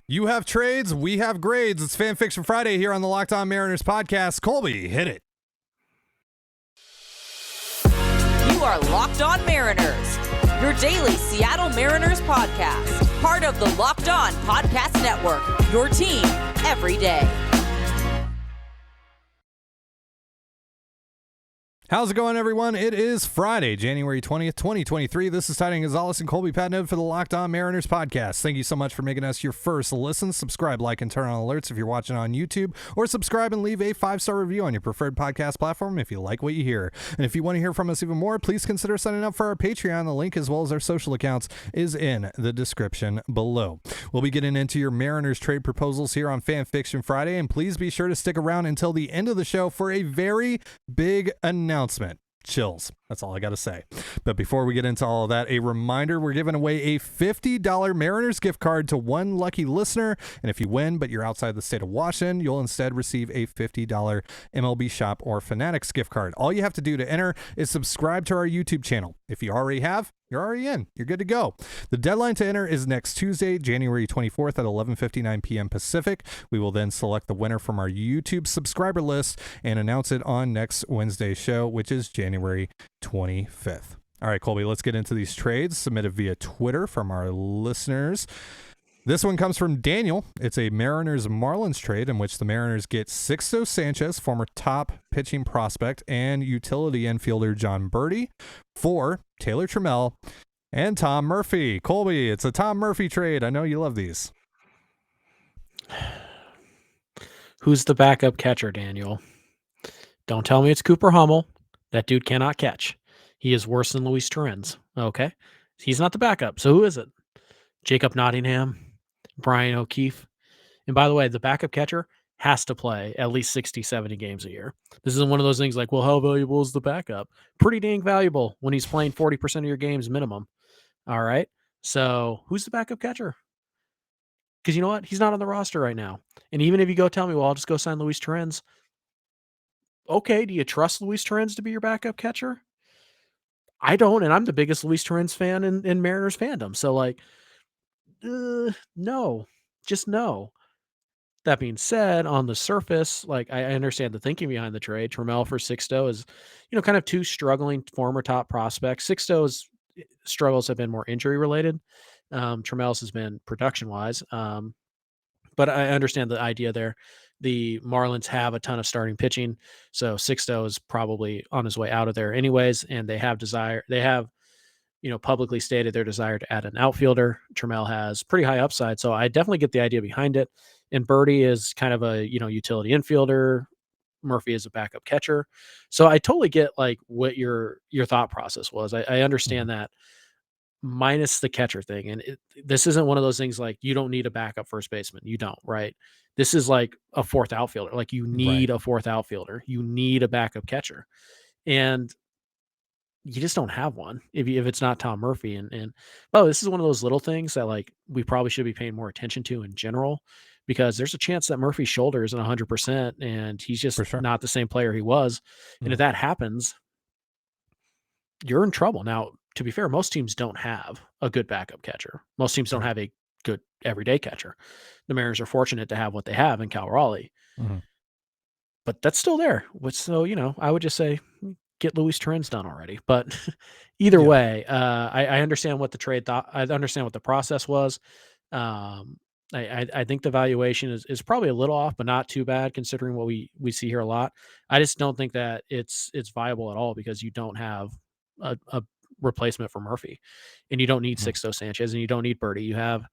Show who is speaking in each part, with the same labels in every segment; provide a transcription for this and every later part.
Speaker 1: You have trades, we have grades. It's Fan Fiction Friday here on the Locked On Mariners podcast. Colby, hit it.
Speaker 2: You are Locked On Mariners, your daily Seattle Mariners podcast. Part of the Locked On Podcast Network, your team every day.
Speaker 1: How's it going, everyone? It is Friday, January 20th, 2023. This is Trident Gonzalez and Colby Patnode for the Locked On Mariners podcast. Thank you so much for making us your first listen. Subscribe, like, and turn on alerts if you're watching on YouTube, or subscribe and leave a 5-star review on your preferred podcast platform if you like what you hear. And if you want to hear from us even more, please consider signing up for our Patreon. The link, as well as our social accounts, is in the description below. We'll be getting into your Mariners trade proposals here on Fan Fiction Friday, and please be sure to stick around until the end of the show for a very big announcement. Chills. That's all I got to say. But before we get into all of that, a reminder, we're giving away a $50 Mariners gift card to one lucky listener. And if you win, but you're outside the state of Washington, you'll instead receive a $50 MLB Shop or Fanatics gift card. All you have to do to enter is subscribe to our YouTube channel. If you already have, you're already in. You're good to go. The deadline to enter is next Tuesday, January 24th at 11:59 p.m. Pacific. We will then select the winner from our YouTube subscriber list and announce it on next Wednesday's show, which is January 25th. All right, Colby, let's get into these trades submitted via Twitter from our listeners. This one comes from Daniel. It's a Mariners Marlins trade in which the Mariners get Sixto Sanchez, former top pitching prospect, and utility infielder John Birdie, for Taylor Trammell and Tom Murphy. Colby, it's a Tom Murphy trade. I know you love these.
Speaker 3: Who's the backup catcher, Daniel? Don't tell me it's Cooper Hummel. That dude cannot catch. He is worse than Luis Torrens. Okay. He's not the backup. So who is it? Jacob Nottingham, Brian O'Keefe. And by the way, the backup catcher has to play at least 60, 70 games a year. This isn't one of those things like, well, how valuable is the backup? Pretty dang valuable when he's playing 40% of your games minimum. All right. So who's the backup catcher? Because you know what? He's not on the roster right now. And even if you go tell me, well, I'll just go sign Luis Torrens. Okay, do you trust Luis Torrens to be your backup catcher? I don't, and I'm the biggest Luis Torrens fan in Mariners fandom. So, like, no, just no. That being said, on the surface, like, I understand the thinking behind the trade. Trammell for Sixto is, kind of two struggling former top prospects. Sixto's struggles have been more injury related. Trammell's has been production wise. But I understand the idea there. The Marlins have a ton of starting pitching, so Sixto is probably on his way out of there anyways, and they have publicly stated their desire to add an outfielder. Trammell has pretty high upside, so I definitely get the idea behind it. And Birdie is kind of a, utility infielder. Murphy is a backup catcher. So I totally get like what your thought process was. I understand that, minus the catcher thing. And this isn't one of those things like you don't need a backup first baseman. You don't, right? This is like a fourth outfielder. Like you need a fourth outfielder. You need a backup catcher. And you just don't have one if it's not Tom Murphy. And this is one of those little things that like we probably should be paying more attention to in general, because there's a chance that Murphy's shoulder isn't 100% and he's just not the same player he was. And if that happens, you're in trouble. Now, to be fair, most teams don't have a good backup catcher. Most teams don't have a good everyday catcher. The Mariners are fortunate to have what they have in Cal Raleigh. But that's still there. So, I would just say get Luis Torrens done already. But either way, I understand what the trade thought. I understand what the process was. I think the valuation is probably a little off, but not too bad considering what we see here a lot. I just don't think that it's viable at all, because you don't have a replacement for Murphy, and you don't need Sixto Sanchez, and you don't need Birdie. You have,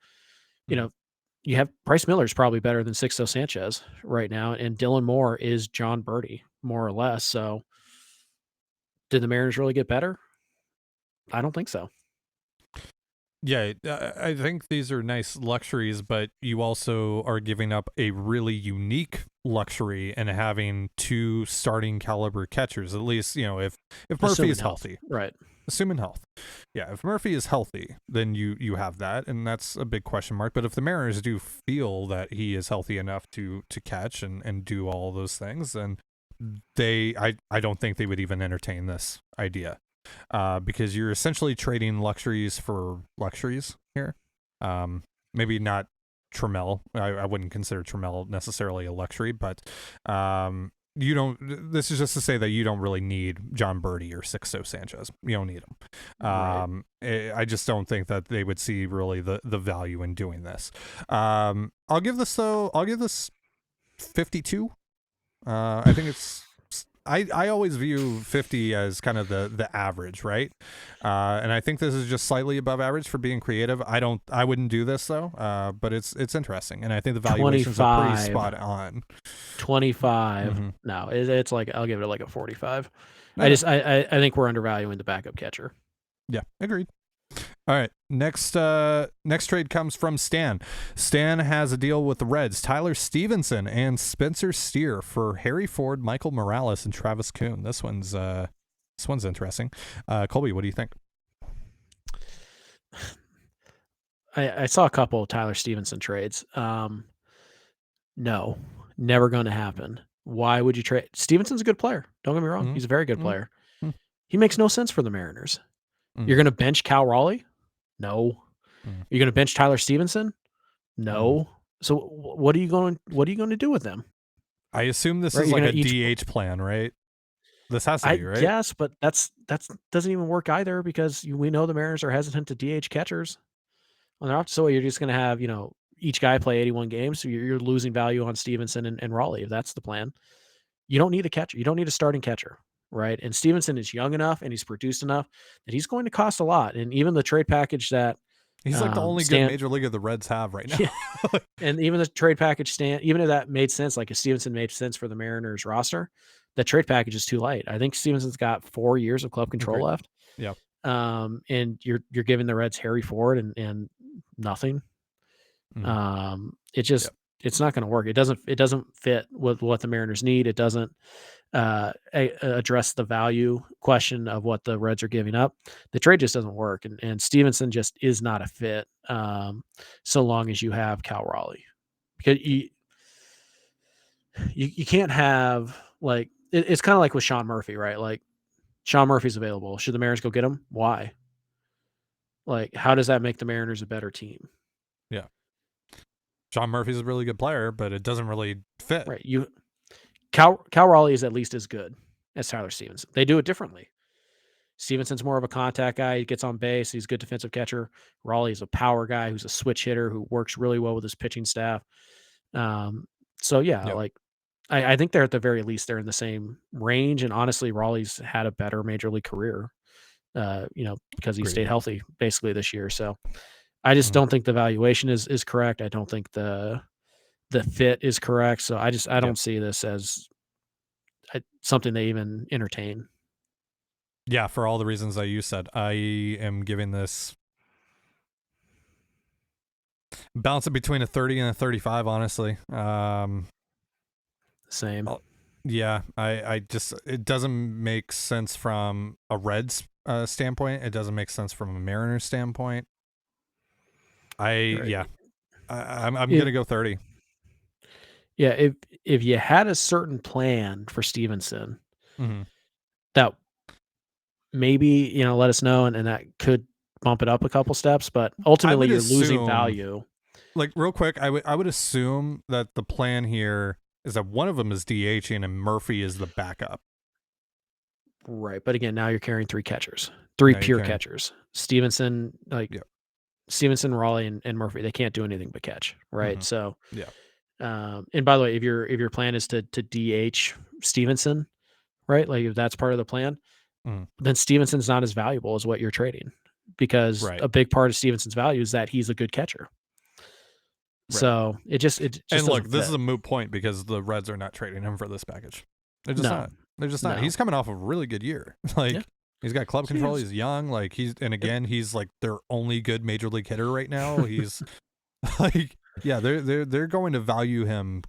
Speaker 3: you have Bryce Miller's probably better than Sixto Sanchez right now, and Dylan Moore is John Birdie, more or less. So did the Mariners really get better? I don't think so.
Speaker 1: Yeah, I think these are nice luxuries, but you also are giving up a really unique luxury in having two starting caliber catchers. At least, if Murphy is healthy.
Speaker 3: Right.
Speaker 1: Assuming health. Yeah, if Murphy is healthy, then you have that, and that's a big question mark. But if the Mariners do feel that he is healthy enough to catch and do all those things, then I don't think they would even entertain this idea. Because you're essentially trading luxuries for luxuries here. Maybe not Trammell. I wouldn't consider Trammell necessarily a luxury, but you don't. This is just to say that you don't really need John Birdie or Sixto Sanchez. You don't need them. I just don't think that they would see really the value in doing this. I'll give this 52. I think it's. I always view 50 as kind of the average, right? And I think this is just slightly above average for being creative. I wouldn't do this though, but it's interesting, and I think the valuations are pretty spot on.
Speaker 3: 25.
Speaker 1: Mm-hmm.
Speaker 3: No, it's like I'll give it like a 45.
Speaker 1: Yeah.
Speaker 3: I think we're undervaluing the backup catcher.
Speaker 1: Yeah, agreed. All right, next trade comes from Stan. Stan has a deal with the Reds, Tyler Stevenson and Spencer Steer for Harry Ford, Michael Morales, and Travis Kuhn. This one's interesting. Colby, what do you think?
Speaker 3: I saw a couple of Tyler Stevenson trades. No, never going to happen. Why would you trade? Stevenson's a good player. Don't get me wrong.
Speaker 1: Mm-hmm.
Speaker 3: He's a very good player.
Speaker 1: Mm-hmm.
Speaker 3: He makes no sense for the Mariners.
Speaker 1: Mm-hmm.
Speaker 3: You're going to bench Cal Raleigh? No.
Speaker 1: Mm-hmm.
Speaker 3: You're going to bench Tyler Stevenson? No. Mm-hmm. So what are you going to do with them?
Speaker 1: I assume this is like a DH plan, right? This has to be, right?
Speaker 3: Yes, but that's doesn't even work either, because we know the Mariners are hesitant to DH catchers on their off. So you're just going to have, each guy play 81 games. So you're losing value on Stevenson and Raleigh. If that's the plan, you don't need a catcher. You don't need a starting catcher, right? And Stevenson is young enough and he's produced enough that he's going to cost a lot. And even the trade package that
Speaker 1: he's like the only good major leaguer the Reds have right now.
Speaker 3: Yeah. And even the trade package even if that made sense, like if Stevenson made sense for the Mariners roster, the trade package is too light. I think Stevenson's got 4 years of club control left.
Speaker 1: Yeah.
Speaker 3: And you're giving the Reds Harry Ford and nothing. It just it's not going to work. It doesn't fit with what the Mariners need. It doesn't address the value question of what the Reds are giving up. The trade just doesn't work, and Stevenson just is not a fit. So long as you have Cal Raleigh, because you can't have like it's kind of like with Sean Murphy, right? Like Sean Murphy's available. Should the Mariners go get him? Why? Like, how does that make the Mariners a better team?
Speaker 1: Yeah. Sean Murphy's a really good player, but it doesn't really fit.
Speaker 3: Right. Cal Raleigh is at least as good as Tyler Stevenson. They do it differently. Stevenson's more of a contact guy. He gets on base. He's a good defensive catcher. Raleigh's a power guy who's a switch hitter who works really well with his pitching staff. Like I think they're at the very least they're in the same range. And honestly, Raleigh's had a better major league career, because he stayed healthy basically this year. So I just don't think the valuation is correct. I don't think the fit is correct. So I don't see this as something they even entertain.
Speaker 1: Yeah, for all the reasons that you said, I am giving this bouncing between a 30 and a 35, honestly.
Speaker 3: Same.
Speaker 1: Yeah, I just it doesn't make sense from a Reds standpoint. It doesn't make sense from a Mariners standpoint. I'm gonna go 30.
Speaker 3: Yeah, if you had a certain plan for Stevenson, that maybe let us know, and that could bump it up a couple steps. But ultimately, you're losing value.
Speaker 1: Like real quick, I would assume that the plan here is that one of them is DHing and Murphy is the backup.
Speaker 3: Right, but again, now you're carrying 3 catchers, 3 pure catchers. Stevenson, Stevenson, Raleigh, and Murphy, they can't do anything but catch, right? So, and by the way, if your plan is to DH Stevenson, right, like if that's part of the plan, then Stevenson's not as valuable as what you're trading, because a big part of Stevenson's value is that he's a good catcher. Right. So it just
Speaker 1: and look, this is a moot point because the Reds are not trading him for this package. They're just not. They're just not. He's coming off a really good year. He's got club control. He's young. He's like their only good major league hitter right now. He's they're going to value him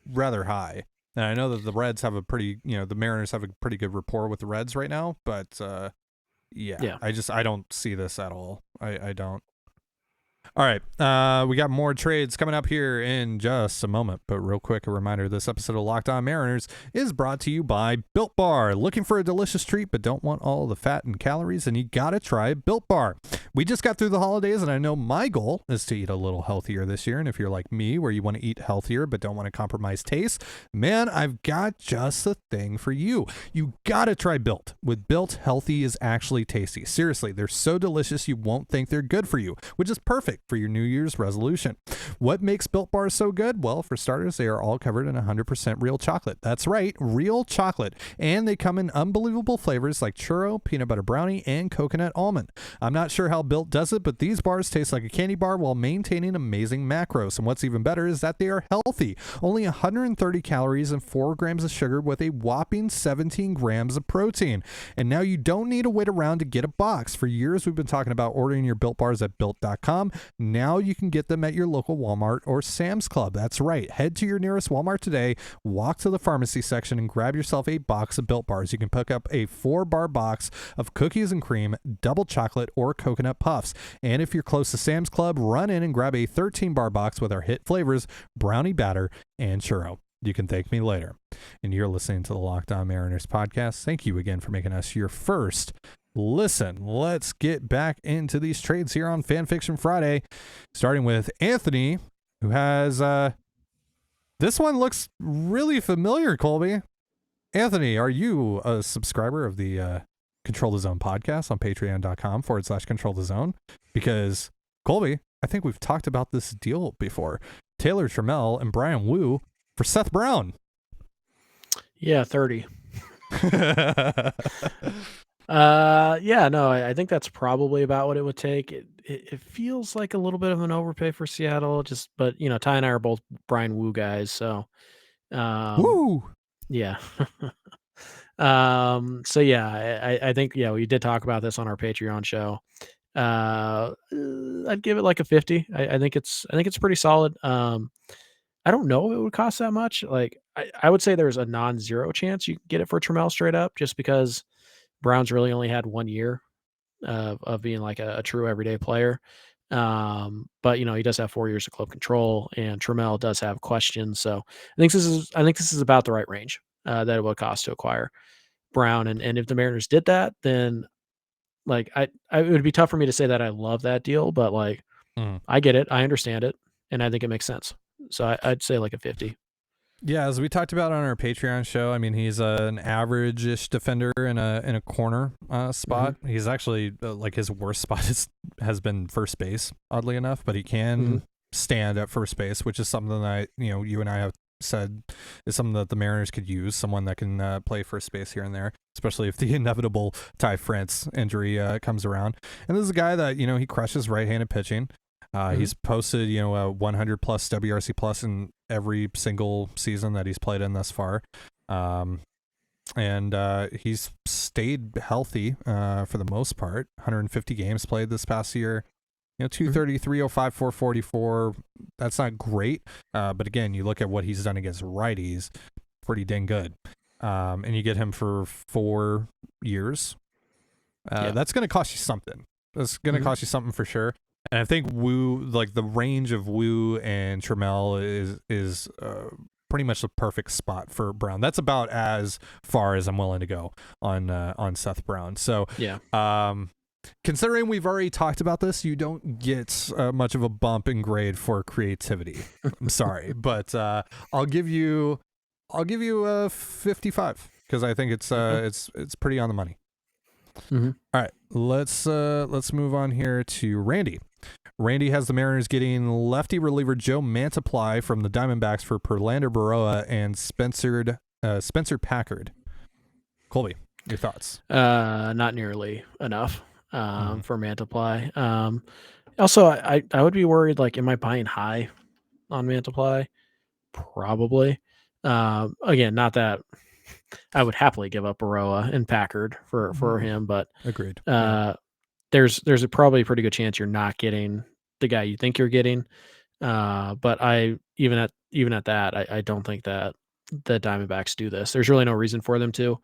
Speaker 1: rather high. And I know that the Reds have the Mariners have a pretty good rapport with the Reds right now, but I don't see this at all. I don't. All right. We got more trades coming up here in just a moment. But real quick, a reminder, this episode of Locked On Mariners is brought to you by Built Bar. Looking for a delicious treat but don't want all the fat and calories? And you got to try Built Bar. We just got through the holidays, and I know my goal is to eat a little healthier this year. And if you're like me, where you want to eat healthier but don't want to compromise taste, man, I've got just the thing for you. You got to try Built. With Built, healthy is actually tasty. Seriously, they're so delicious you won't think they're good for you, which is perfect for your New Year's resolution. What makes Built Bars so good? Well, for starters, they are all covered in 100% real chocolate. That's right, real chocolate. And they come in unbelievable flavors like churro, peanut butter brownie, and coconut almond. I'm not sure how Built does it, but these bars taste like a candy bar while maintaining amazing macros. And what's even better is that they are healthy. Only 130 calories and 4 grams of sugar with a whopping 17 grams of protein. And now you don't need to wait around to get a box. For years, we've been talking about ordering your Built Bars at Built.com. Now you can get them at your local Walmart or Sam's Club. That's right. Head to your nearest Walmart today, walk to the pharmacy section, and grab yourself a box of Built Bars. You can pick up a 4-bar box of cookies and cream, double chocolate, or coconut puffs. And if you're close to Sam's Club, run in and grab a 13-bar box with our hit flavors, brownie batter, and churro. You can thank me later. And you're listening to the Locked On Mariners podcast. Thank you again for making us your first listen. Let's get back into these trades here on Fan Fiction Friday, starting with Anthony, who has this one looks really familiar. Colby, Anthony, are you a subscriber of the Control the Zone podcast on patreon.com/Control the Zone? Because Colby, I think we've talked about this deal before. Taylor Trammell and Brian Wu for Seth Brown.
Speaker 3: Yeah, 30. I think that's probably about what it would take. It feels like a little bit of an overpay for Seattle, but Ty and I are both Brian Wu guys, so
Speaker 1: Woo!
Speaker 3: Yeah. I think we did talk about this on our Patreon show. I'd give it like a 50. I think it's pretty solid. I don't know if it would cost that much. Like I would say there's a non-zero chance you can get it for Trammell straight up, just because Brown's really only had 1 year of being like a true everyday player. But he does have 4 years of club control, and Trammell does have questions. So I think this is about the right range that it would cost to acquire Brown. And if the Mariners did that, then like it would be tough for me to say that I love that deal, but like I get it, I understand it, and I think it makes sense. So I'd say like a 50.
Speaker 1: Yeah, as we talked about on our Patreon show, I mean, he's an average-ish defender in a corner spot. Mm-hmm. He's actually like his worst spot has been first base, oddly enough, but he can stand at first base, which is something that you and I have said is something that the Mariners could use, someone that can play first base here and there, especially if the inevitable Ty France injury comes around. And this is a guy that he crushes right-handed pitching. He's posted, a 100 plus WRC plus in every single season that he's played in thus far. And he's stayed healthy for the most part. 150 games played this past year. 230, 305, 444. That's not great. But again, you look at what he's done against righties, pretty dang good. And you get him for 4 years. That's going to cost you something. That's going to cost you something for sure. And I think Wu, like the range of Wu and Trammell is pretty much the perfect spot for Brown. That's about as far as I'm willing to go on Seth Brown. So considering we've already talked about this, you don't get much of a bump in grade for creativity. I'm sorry, but I'll give you a 55 because I think it's pretty on the money. All right, let's move on here to Randy. Randy has the Mariners getting lefty reliever Joe Mantiply from the Diamondbacks for Perlander Baroa and Spencer Packard. Colby, your thoughts?
Speaker 3: Not nearly enough for Mantiply. Also, I would be worried, like, am I buying high on Mantiply? Probably. Again, not that I would happily give up Baroa and Packard for him, but
Speaker 1: agreed.
Speaker 3: There's probably a pretty good chance you're not getting the guy you think you're getting. But even at that, I don't think that the Diamondbacks do this. There's really no reason for them to.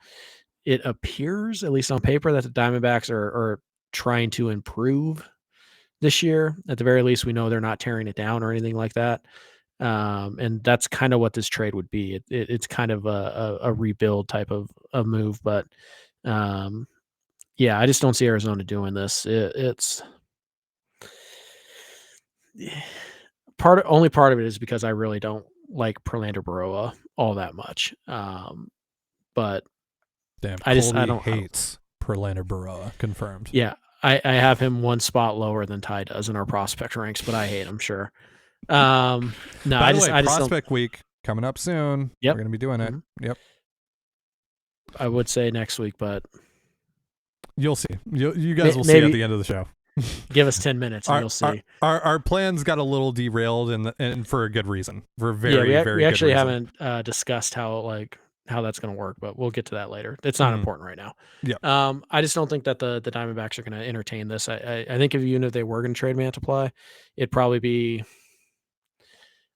Speaker 3: It appears, at least on paper, that the Diamondbacks are trying to improve this year. At the very least, we know they're not tearing it down or anything like that. And that's kind of what this trade would be. It's kind of a rebuild type of move, but yeah, I just don't see Arizona doing this. It's only part of it is because I really don't like Prelander Baroa all that much. But
Speaker 1: Damn,
Speaker 3: I
Speaker 1: Colby
Speaker 3: don't
Speaker 1: hates Prelander Baroa. Confirmed.
Speaker 3: Yeah, I have him one spot lower than Ty does in our prospect ranks, but I hate him. Sure. No,
Speaker 1: By
Speaker 3: I
Speaker 1: the
Speaker 3: just
Speaker 1: way,
Speaker 3: I just
Speaker 1: prospect week coming up soon.
Speaker 3: Yep.
Speaker 1: We're gonna be doing it.
Speaker 3: Mhm.
Speaker 1: Yep.
Speaker 3: I would say next week, but
Speaker 1: You'll see. You guys will see
Speaker 3: maybe-
Speaker 1: at the end of the show.
Speaker 3: give us 10 minutes and you'll see.
Speaker 1: Our plans got a little derailed, and for a good reason. For a very,
Speaker 3: Yeah,
Speaker 1: very
Speaker 3: we
Speaker 1: good
Speaker 3: actually
Speaker 1: reason.
Speaker 3: haven't discussed how that's going to work, but we'll get to that later. It's not important right now.
Speaker 1: Yeah.
Speaker 3: I just don't think that the Diamondbacks are going to entertain this. I think even if they were going to trade Mantiply, it'd probably be.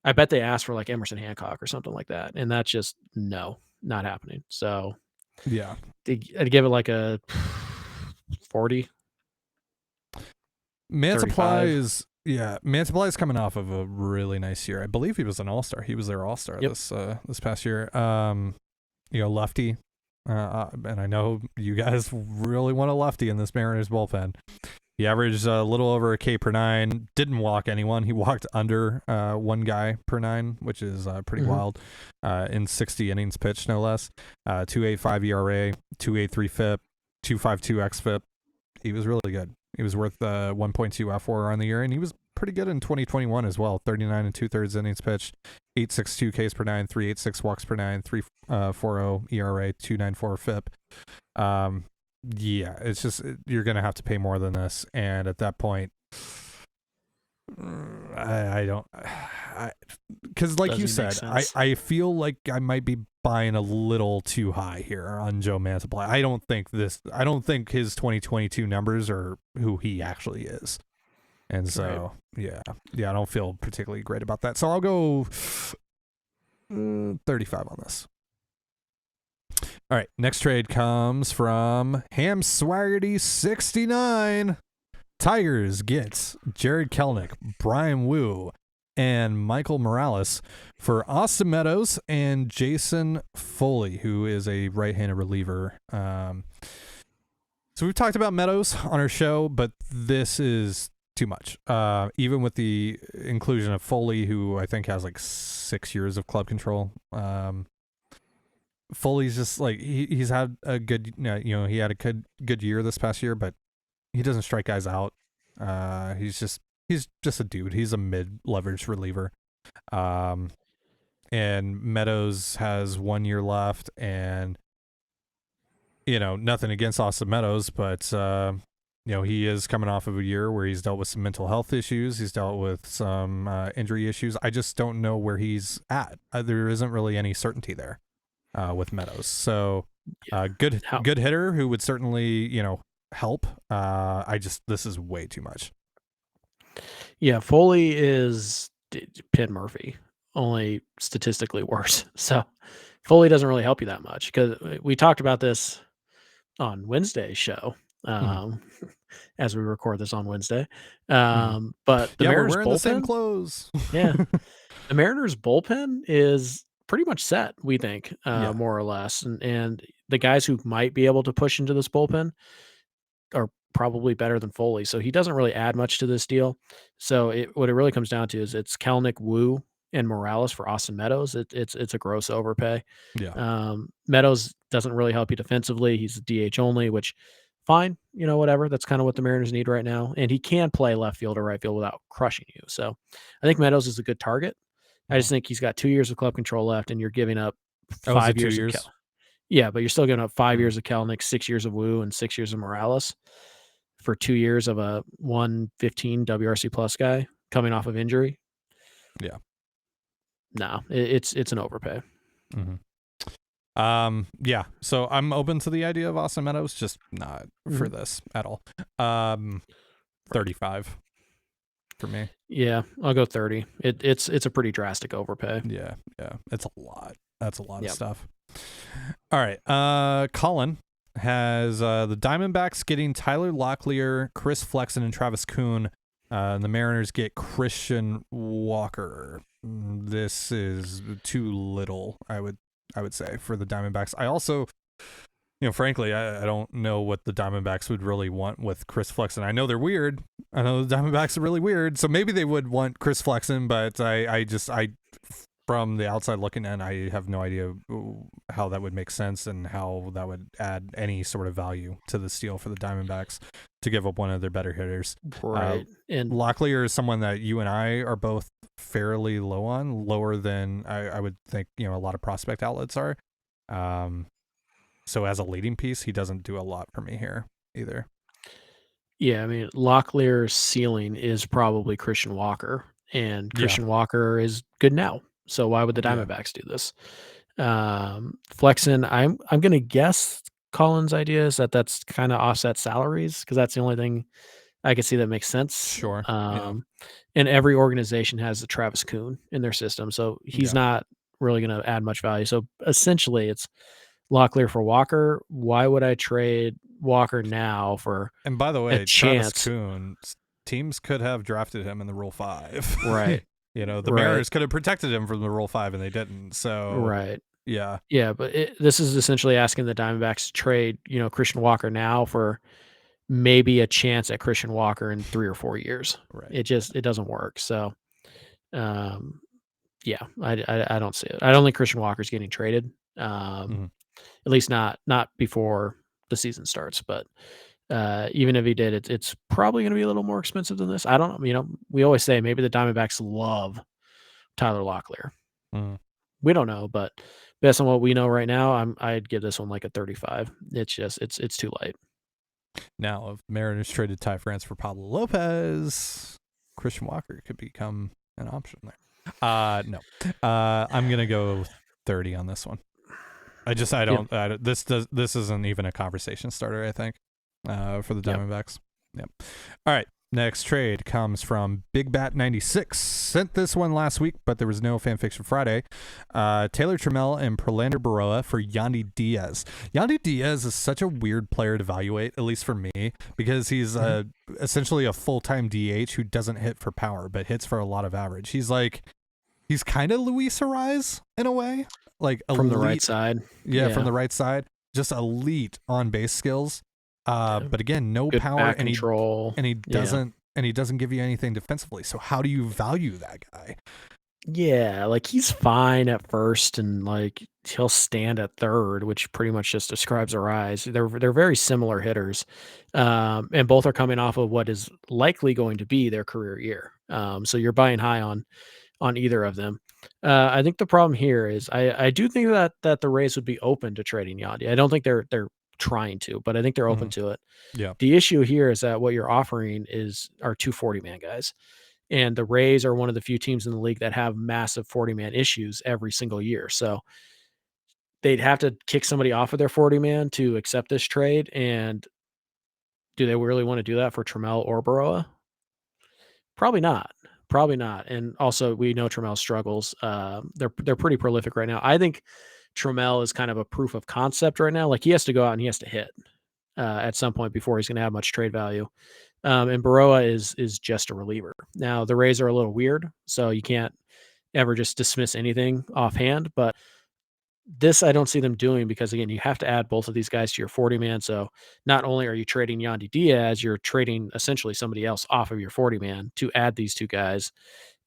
Speaker 3: I bet they asked for like Emerson Hancock or something like that, and that's just not happening. So
Speaker 1: Yeah.
Speaker 3: I'd give it like a 40.
Speaker 1: Mantiply is coming off of a really nice year. I believe he was an all-star. He was their all-star this past year. Lefty. And I know you guys really want a lefty in this Mariners bullpen. He averaged a little over a K per nine. Didn't walk anyone. He walked under one guy per nine, which is pretty wild. In 60 innings pitched, no less. 2.85 ERA, 2.83 FIP, 2.52 xFIP. He was really good. He was worth 1.2 F4 on the year, and he was pretty good in 2021 as well. 39 and 2/3 innings pitched, 8.62 Ks per nine, 3.86 walks per nine, 3.40 ERA, 2.94 FIP. Yeah, it's just you're gonna have to pay more than this, and at that point, I don't, because like you said, I feel like I might be buying a little too high here on Joe Mantiply. I don't think his 2022 numbers are who he actually is, and so yeah, I don't feel particularly great about that. So I'll go 35 on this. All right, next trade comes from Ham Swaggerty 69. Tigers gets Jared Kelenic, Brian Wu, and Michael Morales for Austin Meadows and Jason Foley, who is a right-handed reliever. So we've talked about Meadows on our show, but this is too much. Even with the inclusion of Foley, who I think has like 6 years of club control. Foley's just like he's had a good, he had a good year this past year, but he doesn't strike guys out. He's just a dude. He's a mid-leverage reliever. And Meadows has 1 year left, and nothing against Austin Meadows, but he is coming off of a year where he's dealt with some mental health issues. He's dealt with some injury issues. I just don't know where he's at. There isn't really any certainty there with Meadows. So good hitter who would certainly, help. This is way too much.
Speaker 3: Yeah, Foley is Pitt Murphy, only statistically worse. So Foley doesn't really help you that much, because we talked about this on Wednesday's show. As we record this on Wednesday. But the Mariners
Speaker 1: we're wearing
Speaker 3: bullpen,
Speaker 1: the same clothes.
Speaker 3: Yeah. The Mariners bullpen is pretty much set, we think, more or less. And the guys who might be able to push into this bullpen are probably better than Foley. So he doesn't really add much to this deal. So what it really comes down to is it's Kelenic, Wu, and Morales for Austin Meadows. It's a gross overpay.
Speaker 1: Yeah.
Speaker 3: Meadows doesn't really help you defensively. He's a DH only, which fine, whatever. That's kind of what the Mariners need right now. And he can play left field or right field without crushing you. So I think Meadows is a good target. I just think he's got 2 years of club control left, and you're giving up 5 years.
Speaker 1: 2 years?
Speaker 3: Yeah, but you're still giving up 5 years of Kelenic, 6 years of Wu, and 6 years of Morales for 2 years of a 115 WRC plus guy coming off of injury.
Speaker 1: Yeah.
Speaker 3: No, it's an overpay.
Speaker 1: Yeah, so I'm open to the idea of Austin Meadows, just not for this at all. 35 for me.
Speaker 3: Yeah, I'll go 30. It's a pretty drastic overpay.
Speaker 1: Yeah, it's a lot. That's a lot of stuff. All right, Colin has the Diamondbacks getting Tyler Locklear, Chris Flexen, and Travis Kuhn The Mariners get Christian Walker. This is too little, I would say, for the Diamondbacks. I also, frankly, I don't know what the Diamondbacks would really want with Chris Flexen. I know they're weird. I know the Diamondbacks are really weird, so maybe they would want Chris Flexen, but I from the outside looking in, I have no idea how that would make sense and how that would add any sort of value to the steal for the Diamondbacks to give up one of their better hitters.
Speaker 3: Right. And
Speaker 1: Locklear is someone that you and I are both fairly low on, lower than I would think, a lot of prospect outlets are. So as a leading piece, he doesn't do a lot for me here either.
Speaker 3: yeah, I mean, Locklear's ceiling is probably Christian Walker, and Christian Walker is good now. So why would the Diamondbacks do this? Flexen, I'm going to guess Colin's idea is that's kind of offset salaries because that's the only thing I could see that makes sense.
Speaker 1: Sure.
Speaker 3: And every organization has a Travis Kuhn in their system, so he's not really going to add much value. So essentially, it's Locklear for Walker. Why would I trade Walker now for?
Speaker 1: And by the way,
Speaker 3: a chance?
Speaker 1: Travis Kuhn, teams could have drafted him in the Rule 5.
Speaker 3: Right.
Speaker 1: The Mariners could have protected him from the Rule 5 and they didn't. So
Speaker 3: right.
Speaker 1: Yeah.
Speaker 3: Yeah, but this is essentially asking the Diamondbacks to trade, Christian Walker now for maybe a chance at Christian Walker in 3 or 4 years.
Speaker 1: Right.
Speaker 3: It doesn't work. So, yeah, I don't see it. I don't think Christian Walker's getting traded. At least not before the season starts. But even if he did, it's probably going to be a little more expensive than this. I don't know. We always say maybe the Diamondbacks love Tyler Locklear. We don't know, but based on what we know right now, I'd give this one like a 35. It's just it's too light.
Speaker 1: Now, if Mariners traded Ty France for Pablo Lopez, Christian Walker could become an option there. No, I'm gonna go 30 on this one. This isn't even a conversation starter, I think, for the Diamondbacks. Yep. All right. Next trade comes from Big Bat 96. Sent this one last week, but there was no fan fiction Friday. Taylor Trammell and Prelander Baroa for Yandy Diaz. Yandy Diaz is such a weird player to evaluate, at least for me, because he's essentially a full-time DH who doesn't hit for power, but hits for a lot of average. He's kind of Luis Ariz in a way, like
Speaker 3: from the right side.
Speaker 1: Yeah, from the right side, just elite on base skills. But again, no
Speaker 3: good
Speaker 1: power
Speaker 3: back
Speaker 1: and
Speaker 3: control,
Speaker 1: he doesn't give you anything defensively. So how do you value that guy?
Speaker 3: Yeah, like he's fine at first, and like he'll stand at third, which pretty much just describes Ariz. They're very similar hitters, and both are coming off of what is likely going to be their career year. So you're buying high on either of them. I think the problem here is I do think that the Rays would be open to trading Yandy. I don't think they're trying to, but I think they're open to it.
Speaker 1: Yeah.
Speaker 3: The issue here is that what you're offering are 2 40-man guys. And the Rays are one of the few teams in the league that have massive 40-man issues every single year. So they'd have to kick somebody off of their 40-man to accept this trade. And do they really want to do that for Trammell or Baroa? Probably not. And also, we know Trammell struggles. They're pretty prolific right now. I think Trammell is kind of a proof of concept right now. Like he has to go out and he has to hit at some point before he's going to have much trade value. And Baroa is just a reliever. Now the Rays are a little weird, so you can't ever just dismiss anything offhand. But this I don't see them doing because again, you have to add both of these guys to your 40-man. So not only are you trading Yandy Diaz, you're trading essentially somebody else off of your 40-man to add these 2 guys.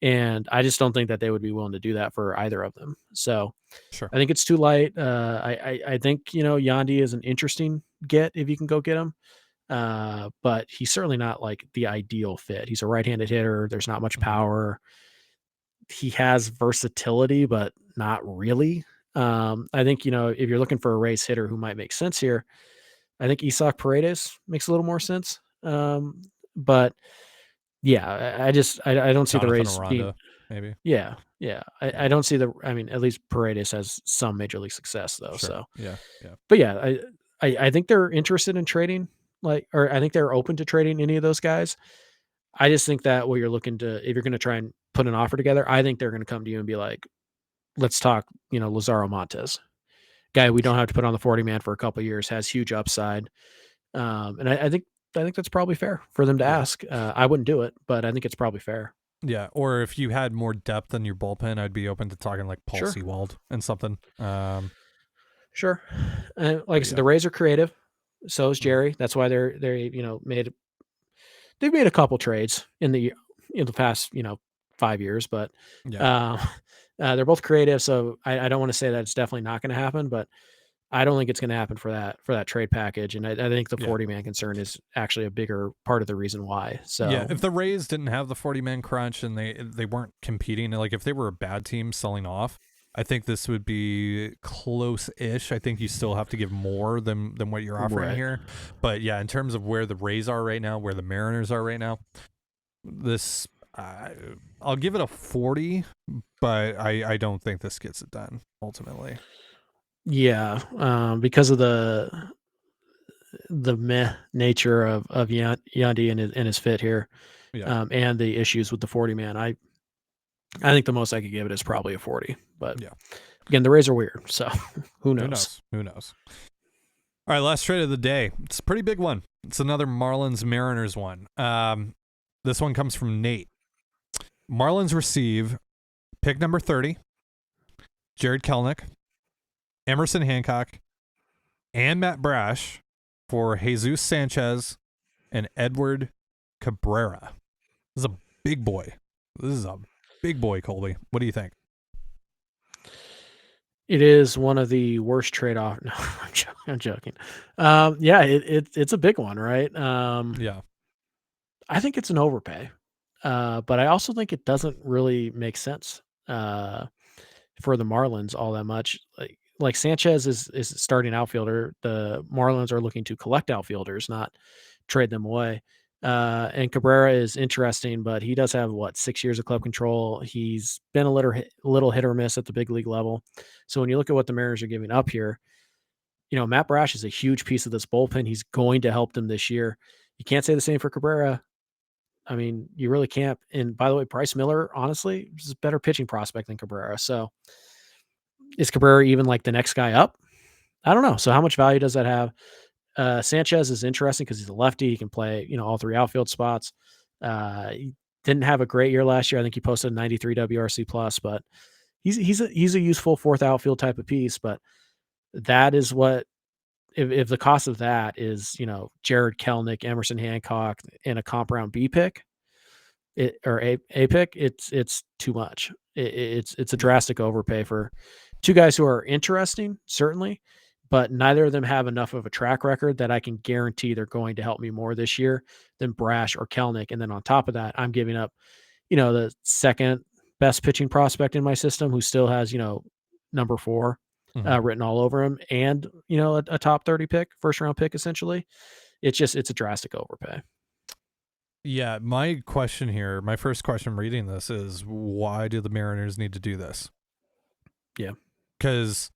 Speaker 3: And I just don't think that they would be willing to do that for either of them. So
Speaker 1: Sure.
Speaker 3: I think it's too light. I think, Yandy is an interesting get if you can go get him. But he's certainly not like the ideal fit. He's a right-handed hitter. There's not much power. He has versatility, but not really. I think, if you're looking for a race hitter who might make sense here, I think Isaac Paredes makes a little more sense. But yeah, I don't see the Rays being,
Speaker 1: maybe.
Speaker 3: Yeah. I don't see at least Paredes has some major league success though.
Speaker 1: Sure.
Speaker 3: So
Speaker 1: yeah.
Speaker 3: But yeah, I think they're interested in trading, or I think they're open to trading any of those guys. I just think that what you're looking to, if you're going to try and put an offer together, I think they're going to come to you and be like, let's talk, Lazaro Montes, guy we don't have to put on the 40-man for a couple of years, has huge upside. And I think I think that's probably fair for them to ask. I wouldn't do it, but I think it's probably fair.
Speaker 1: Yeah, or if you had more depth in your bullpen, I'd be open to talking like Paul
Speaker 3: Sure.
Speaker 1: Sewald and something.
Speaker 3: Sure. Like I said,
Speaker 1: Yeah.
Speaker 3: the Rays are creative. So is
Speaker 1: Mhm.
Speaker 3: Jerry. That's why they've made a couple trades in the past 5 years, but
Speaker 1: Yeah.
Speaker 3: uh, they're both creative. So I don't want to say that it's definitely not going to happen, but I don't think it's going to happen for that trade package. And I think the
Speaker 1: Yeah.
Speaker 3: 40-man concern is actually a bigger part of the reason why.
Speaker 1: Yeah,
Speaker 3: So
Speaker 1: if the Rays didn't have the 40-man crunch and they weren't competing, like if they were a bad team selling off, I think this would be close-ish. I think you still have to give more than what you're offering
Speaker 3: Right.
Speaker 1: here. But yeah, in terms of where the Rays are right now, where the Mariners are right now, this I'll give it a 40, but I don't think this gets it done ultimately.
Speaker 3: yeah, because of the meh nature of Yandy and his fit here,
Speaker 1: Yeah.
Speaker 3: and the issues with the 40-man. I think the most I could give it is probably a 40. But
Speaker 1: Yeah.
Speaker 3: again, the Rays are weird, so who
Speaker 1: Who
Speaker 3: knows?
Speaker 1: knows? Who knows? All right, last trade of the day. It's a pretty big one. It's another Marlins Mariners one. This one comes from Nate. Marlins receive pick number 30, Jared Kelnick, Emerson Hancock, and Matt Brash for Jesus Sanchez and Edward Cabrera. This is a big boy. This is a big boy, Colby. What do you think?
Speaker 3: It is one of the worst trade-off. No, I'm joking. Yeah, it's a big one, right?
Speaker 1: Yeah.
Speaker 3: I think it's an overpay, but I also think it doesn't really make sense for the Marlins all that much. Like Sanchez is a starting outfielder. The Marlins are looking to collect outfielders, not trade them away. And Cabrera is interesting, but he does have 6 years of club control. He's been a little hit or miss at the big league level. So when you look at what the Mariners are giving up here, Matt Brash is a huge piece of this bullpen. He's going to help them this year. You can't say the same for Cabrera. I mean, you really can't. And by the way, Bryce Miller, honestly, is a better pitching prospect than Cabrera. So is Cabrera even like the next guy up? I don't know. So how much value does that have? Sanchez is interesting because he's a lefty. He can play, all three outfield spots. He didn't have a great year last year. I think he posted a 93 WRC plus, but he's a useful fourth outfield type of piece. But that is what if the cost of that is Jared Kelnick, Emerson Hancock, and a comp round B pick, or a pick, it's too much. It's a drastic overpay for two guys who are interesting, certainly, but neither of them have enough of a track record that I can guarantee they're going to help me more this year than Brash or Kelnick. And then on top of that, I'm giving up, the second best pitching prospect in my system who still has, number 4 written all over him, and a top 30 pick, first round pick, essentially. It's a drastic overpay.
Speaker 1: Yeah, my question here, my first question reading this is, why do the Mariners need to do this?
Speaker 3: Yeah.
Speaker 1: Because,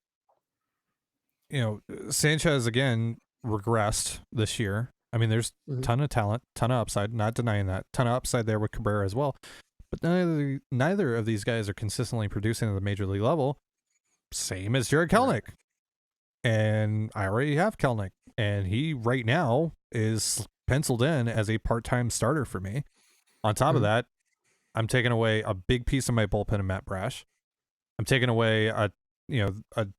Speaker 1: Sanchez, again, regressed this year. I mean, there's a ton of talent, ton of upside, not denying that. Ton of upside there with Cabrera as well. But neither of these guys are consistently producing at the major league level. Same as Jared Kelnick. Right. And I already have Kelnick. And he, right now, is penciled in as a part-time starter for me. On top of that, I'm taking away a big piece of my bullpen in Matt Brash. I'm taking away a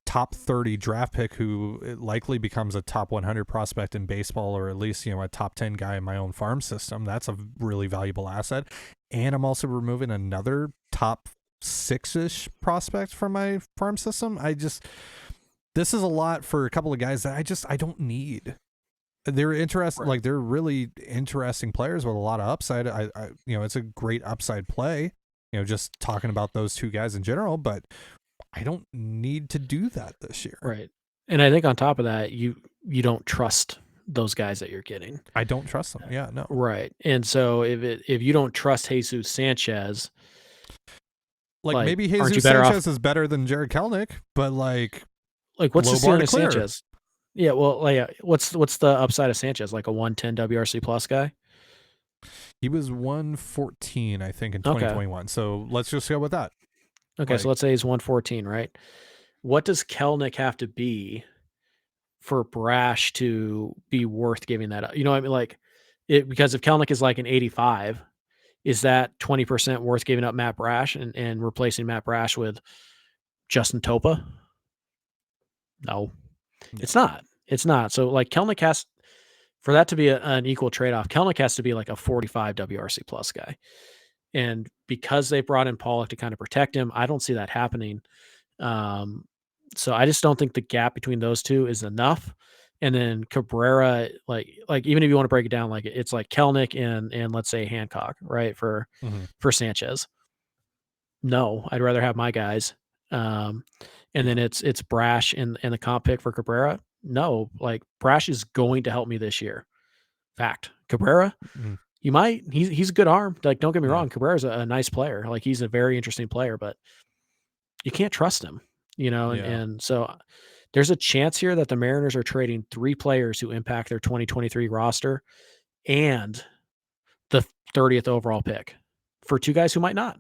Speaker 1: top 30 draft pick who likely becomes a top 100 prospect in baseball, or at least, a top 10 guy in my own farm system. That's a really valuable asset. And I'm also removing another top 6-ish prospect from my farm system. This is a lot for a couple of guys that I don't need. They're interesting, right. They're really interesting players with a lot of upside. I it's a great upside play, just talking about those two guys in general, but I don't need to do that this year.
Speaker 3: Right. And I think on top of that, you don't trust those guys that you're getting.
Speaker 1: I don't trust them. Yeah, no.
Speaker 3: Right. And so if you don't trust Jesus Sanchez,
Speaker 1: maybe Jesus Sanchez is better than Jared Kelnick, but
Speaker 3: what's the ceiling of Sanchez? Yeah, well, what's the upside of Sanchez? Like a 110 WRC plus guy?
Speaker 1: He was 114, I think, in 2021. Okay. So let's just go with that.
Speaker 3: Okay, so let's say he's 114, right? What does Kelnick have to be for Brash to be worth giving that up? You know what I mean? Because if Kelnick is like an 85, is that 20% worth giving up Matt Brash and replacing Matt Brash with Justin Topa? No, it's not. It's not. So like Kelnick has, for that to be an equal trade-off, Kelnick has to be like a 45 WRC plus guy. And because they brought in Pollock to kind of protect him, I don't see that happening. So I just don't think the gap between those two is enough. And then Cabrera, like even if you want to break it down, like it's like Kelnick and let's say Hancock, right? For Sanchez. No, I'd rather have my guys. And then it's Brash and the comp pick for Cabrera. No, like Brash is going to help me this year. Fact. Cabrera, you might. He's a good arm. Like, don't get me wrong. Cabrera's a nice player. Like, he's a very interesting player, but you can't trust him, and so there's a chance here that the Mariners are trading 3 players who impact their 2023 roster and the 30th overall pick for 2 guys who might not.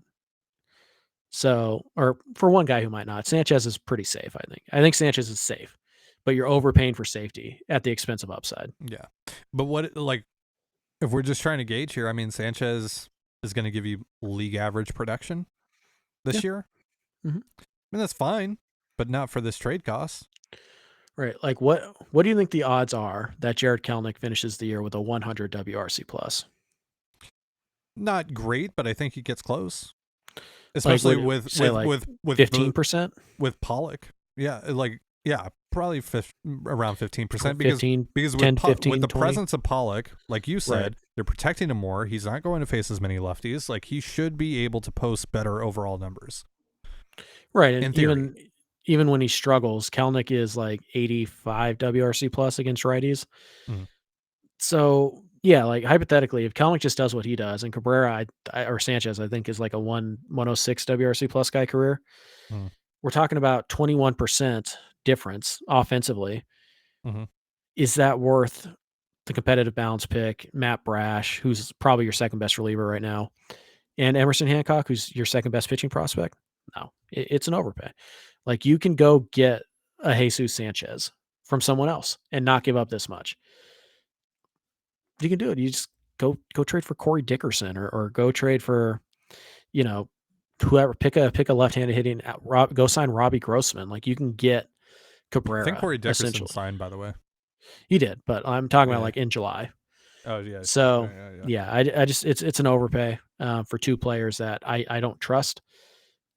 Speaker 3: So, or for 1 guy who might not. Sanchez is pretty safe, I think. I think Sanchez is safe, but you're overpaying for safety at the expense of upside.
Speaker 1: Yeah. But what, like, if we're just trying to gauge here, I mean, Sanchez is going to give you league average production this year. I mean, that's fine, but not for this trade cost.
Speaker 3: Right. Like, what do you think the odds are that Jared Kelnick finishes the year with a 100 WRC plus?
Speaker 1: Not great, but I think he gets close. Especially
Speaker 3: like,
Speaker 1: with
Speaker 3: 15%?
Speaker 1: With Pollock. Yeah, probably around 15% because
Speaker 3: 10,
Speaker 1: with
Speaker 3: 15,
Speaker 1: the
Speaker 3: 20?
Speaker 1: presence of Pollock, like you said,
Speaker 3: Right.
Speaker 1: they're protecting him more. He's not going to face as many lefties. Like, he should be able to post better overall numbers.
Speaker 3: Right. And even when he struggles, Kelnick is like 85 WRC plus against righties. So yeah, like hypothetically, if Kelnick just does what he does, and Cabrera or Sanchez, I think is like a 106 WRC plus guy career, we're talking about 21% difference offensively. Is that worth the competitive balance pick, Matt Brash, who's probably your second best reliever right now, and Emerson Hancock, who's your second best pitching prospect? No, it's an overpay. Like, you can go get a Jesus Sanchez from someone else and not give up this much. You can do it. You just go trade for Corey Dickerson or go trade for, whoever. Pick a left-handed hitting. Go sign Robbie Grossman. Like, you can get Cabrera.
Speaker 1: I think Corey Dickerson signed, by the way.
Speaker 3: He did, but I'm talking about like in July.
Speaker 1: Oh yeah.
Speaker 3: So I just it's an overpay for 2 players that I don't trust,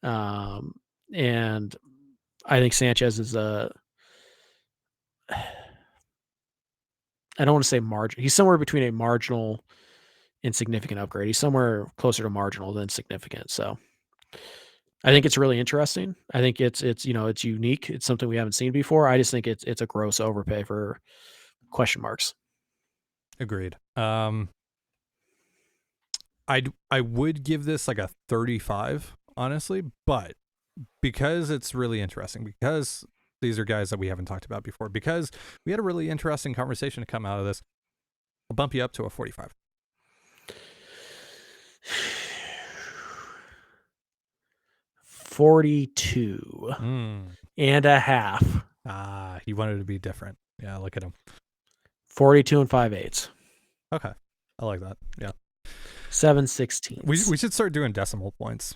Speaker 3: and I think Sanchez is I don't want to say margin. He's somewhere between a marginal and significant upgrade. He's somewhere closer to marginal than significant. So I think it's really interesting. I think it's unique. It's something we haven't seen before. I just think it's a gross overpay for question marks.
Speaker 1: Agreed. I would give this like a 35, honestly, but because it's really interesting, because these are guys that we haven't talked about before, because we had a really interesting conversation to come out of this, I'll bump you up to a 45.
Speaker 3: 42 and a half.
Speaker 1: He wanted to be different. Yeah, look at him.
Speaker 3: 42 and 5/8.
Speaker 1: Okay, I like that. Yeah,
Speaker 3: 7/16.
Speaker 1: We should start doing decimal points.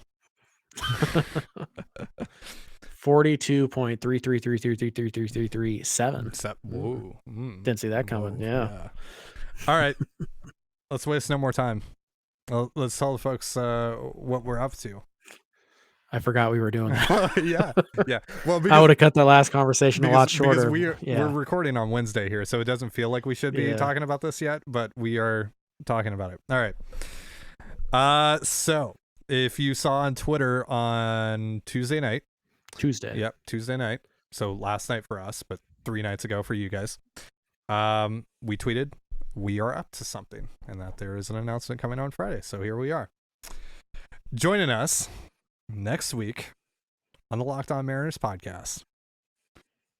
Speaker 3: 42.333333337.
Speaker 1: Whoa!
Speaker 3: Didn't see that coming. Yeah.
Speaker 1: All right, let's waste no more time. Well, let's tell the folks what we're up to.
Speaker 3: I forgot we were doing that.
Speaker 1: yeah. Well,
Speaker 3: I would have cut that last conversation a lot shorter.
Speaker 1: Because we're recording on Wednesday here, so it doesn't feel like we should be talking about this yet, but we are talking about it. All right. So if you saw on Twitter on Tuesday night. Yep, Tuesday night. So last night for us, but 3 nights ago for you guys. We tweeted, we are up to something, and that there is an announcement coming on Friday. So here we are. Joining us next week on the Locked On Mariners podcast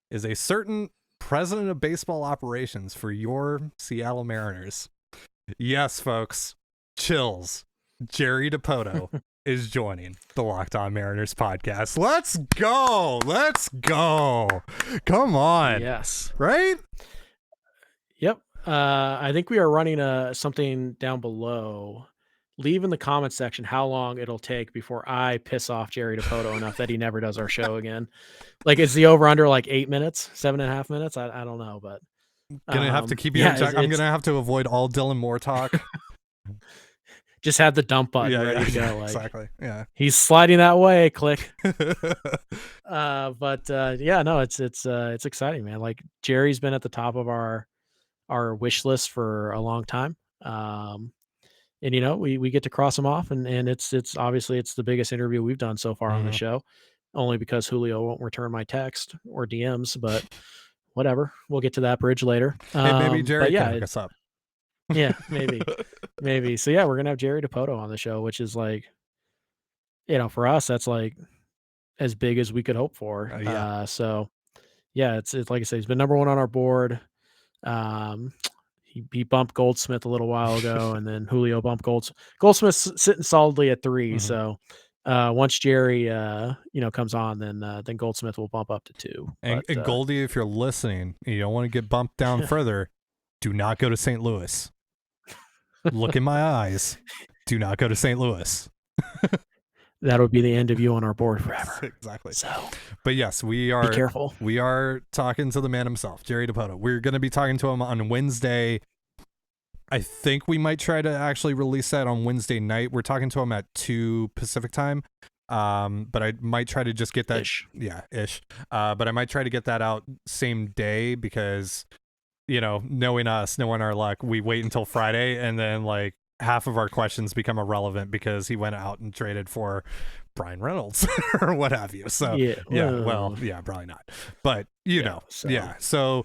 Speaker 1: is a certain president of baseball operations for your Seattle Mariners. Yes, folks, chills. Jerry DiPoto is joining the Locked On Mariners podcast. Let's go. Come on.
Speaker 3: Yes.
Speaker 1: Right?
Speaker 3: Yep. I think we are running something down below. Leave in the comment section how long it'll take before I piss off Jerry DePoto enough that he never does our show again. Like, is the over under like 8 minutes, 7.5 minutes? I don't know, but
Speaker 1: Gonna have to keep you
Speaker 3: yeah,
Speaker 1: in check. I'm gonna have to avoid all Dylan Moore talk.
Speaker 3: just have the dump button ready to go. Like,
Speaker 1: exactly. Yeah.
Speaker 3: he's sliding that way. Click. Yeah, no, it's exciting, man. Like, Jerry's been at the top of our wish list for a long time. And we get to cross him off, and it's obviously it's the biggest interview we've done so far on the show, only because Julio won't return my text or DMs, but whatever. We'll get to that bridge later.
Speaker 1: Hey, maybe Jerry can hook us up.
Speaker 3: Yeah, maybe. So yeah, we're gonna have Jerry DePoto on the show, which is like, for us, that's like as big as we could hope for. So yeah, it's like I say, he's been number one on our board. He bumped Goldsmith a little while ago, and then Julio bumped Goldsmith's sitting solidly at 3. So once Jerry comes on, then Goldsmith will bump up to 2.
Speaker 1: And Goldie, if you're listening, you don't want to get bumped down further, do not go to St. Louis. Look in my eyes. Do not go to St. Louis.
Speaker 3: That would be the end of you on our board forever.
Speaker 1: Exactly.
Speaker 3: So,
Speaker 1: but yes, we are.
Speaker 3: Be careful.
Speaker 1: We are talking to the man himself, Jerry DePoto. We're going to be talking to him on Wednesday. I think we might try to actually release that on Wednesday night. We're talking to him at 2 Pacific time. But I might try to just get that. Ish. But I might try to get that out same day because, knowing us, knowing our luck, we wait until Friday and then like half of our questions become irrelevant because he went out and traded for Brian Reynolds or what have you. So probably not. But So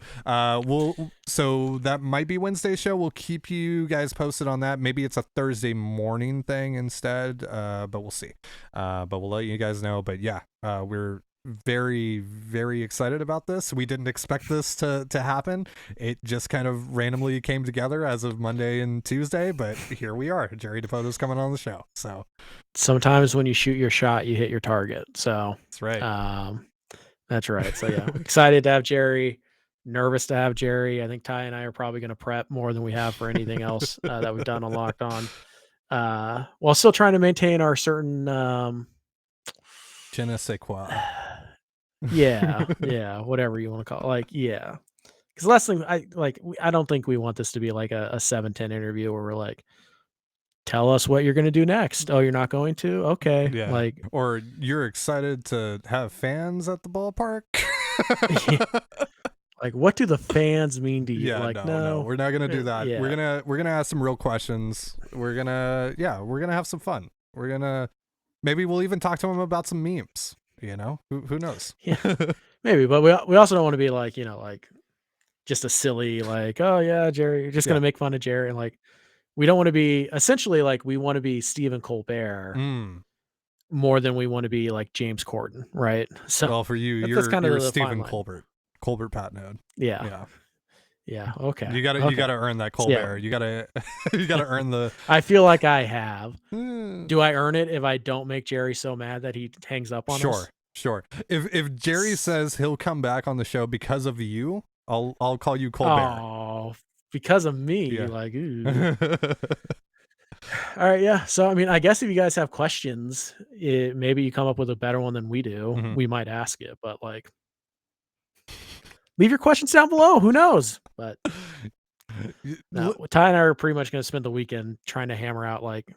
Speaker 1: so that might be Wednesday's show. We'll keep you guys posted on that. Maybe it's a Thursday morning thing instead. But we'll see. But we'll let you guys know. But yeah, we're very, very excited about this. We didn't expect this to happen. It just kind of randomly came together as of Monday and Tuesday, but here we are. Jerry DePoto's coming on the show. So
Speaker 3: sometimes when you shoot your shot, you hit your target. So
Speaker 1: that's right.
Speaker 3: That's right. So yeah, excited to have Jerry, nervous to have Jerry. I think Ty and I are probably going to prep more than we have for anything else that we've done on Locked On, while still trying to maintain our certain
Speaker 1: je ne sais quoi.
Speaker 3: Yeah, whatever you want to call it. Like, yeah, because last thing I don't think we want this to be like a 7-10 interview where we're like, tell us what you're going to do next. Oh, you're not going to? Okay.
Speaker 1: Yeah.
Speaker 3: Like,
Speaker 1: or you're excited to have fans at the ballpark.
Speaker 3: Like, what do the fans mean to you?
Speaker 1: Yeah,
Speaker 3: like,
Speaker 1: no, we're not gonna do that.
Speaker 3: Yeah.
Speaker 1: We're gonna ask some real questions. We're gonna have some fun. Maybe we'll even talk to him about some memes. Who knows?
Speaker 3: Yeah, maybe. But we also don't want to be like, like just a silly, like, oh yeah, Jerry, you're just going to make fun of Jerry. And like, we don't want to be essentially like, we want to be Stephen Colbert more than we want to be like James Corden. Right. So
Speaker 1: well, for you, you're Stephen Colbert Patnode.
Speaker 3: Yeah. Okay.
Speaker 1: You gotta earn that Colbert. Yeah. You gotta earn the.
Speaker 3: I feel like I have. Do I earn it if I don't make Jerry so mad that he hangs up on us?
Speaker 1: Sure. If Jerry says he'll come back on the show because of you, I'll call you Colbert.
Speaker 3: Oh, because of me,
Speaker 1: yeah.
Speaker 3: Like, ooh. All right, yeah. So I mean, I guess if you guys have questions, maybe you come up with a better one than we do. We might ask it, but like, leave your questions down below. Who knows? But no, Ty and I are pretty much going to spend the weekend trying to hammer out like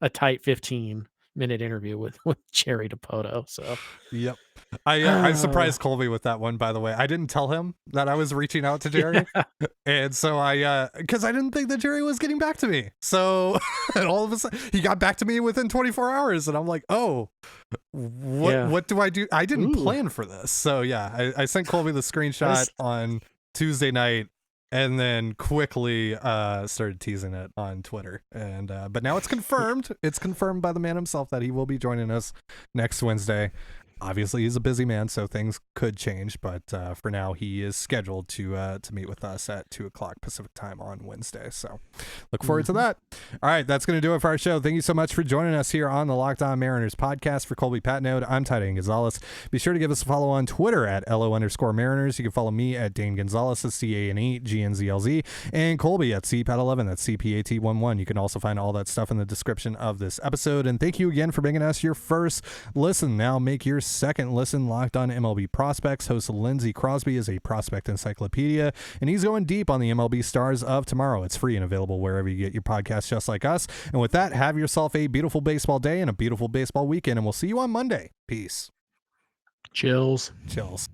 Speaker 3: a tight 15-minute interview with Jerry DePoto. So
Speaker 1: yep. I surprised Colby with that one, by the way. I didn't tell him that I was reaching out to Jerry. And so because I didn't think that Jerry was getting back to me. So and all of a sudden he got back to me within 24 hours. And I'm like, oh, what do I do? I didn't plan for this. So yeah, I sent Colby the screenshot on Tuesday night and then quickly started teasing it on Twitter. And but now it's confirmed. It's confirmed by the man himself that he will be joining us next Wednesday. Obviously, he's a busy man, so things could change. But for now, he is scheduled to meet with us at 2:00 Pacific time on Wednesday. So look forward to that. All right, that's going to do it for our show. Thank you so much for joining us here on the Locked On Mariners podcast. For Colby Patnode, I'm Trident Gonzalez. Be sure to give us a follow on Twitter at LO_Mariners. You can follow me at Dane Gonzalez, that's CANEGNZLZ, and Colby at CPAT11, that's CPAT11. You can also find all that stuff in the description of this episode. And thank you again for making us your first listen. Now make your second listen. Locked On MLB Prospects. Host Lindsey Crosby is a prospect encyclopedia, and he's going deep on the MLB stars of tomorrow. It's free and available wherever you get your podcasts, just like us. And with that, have yourself a beautiful baseball day and a beautiful baseball weekend, and we'll see you on Monday. Peace.
Speaker 3: Chills.
Speaker 1: Chills.